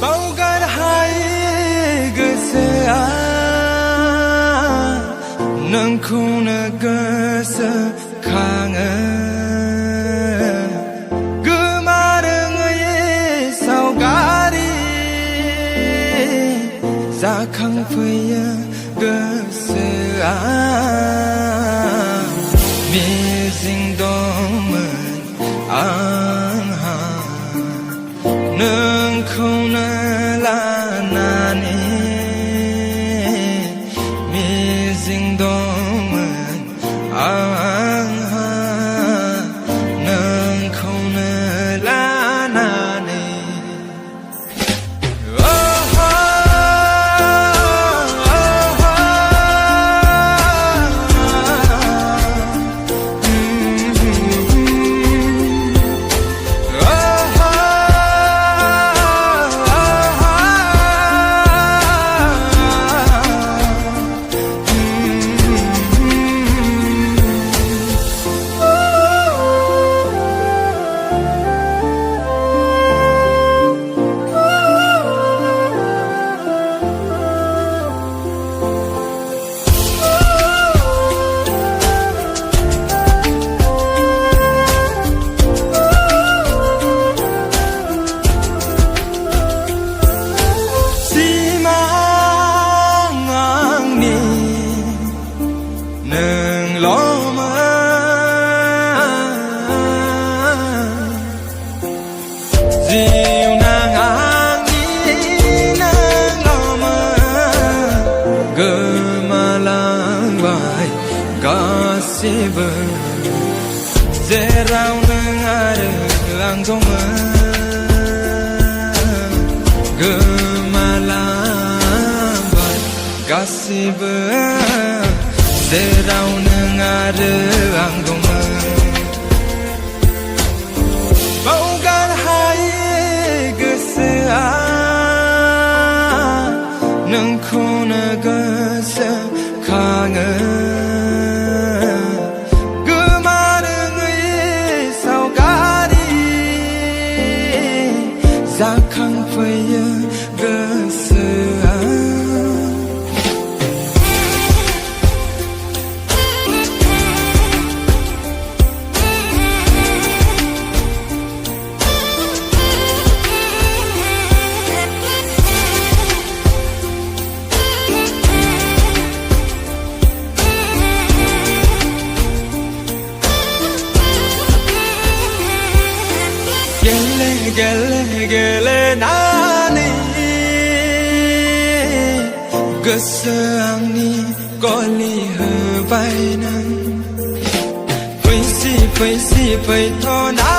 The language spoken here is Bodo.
बावगारहाय गोसोआ नोंखौनो गोसोखाङो गोमारोङै सावगारि जाखांफैयो गोसोआ मिजिं दंमोन आंहा नोंखौनो लानानै मिजिं दंमोन आंहा नोंखौनो लानानै गोमालांबाय गासिबो जेराव नों आरो आं दंमोन गोमालांबाय गासिबो जेराव नों आरो आं दंमोन बावगारहाय गोसोआ नोंखौनो गोसोखाङो गोमारोङै सावगारि जाखांफैयो गोसोआ गेलेनानै गोसो आंनि गलि होबाय नों फैसि फैथ'ना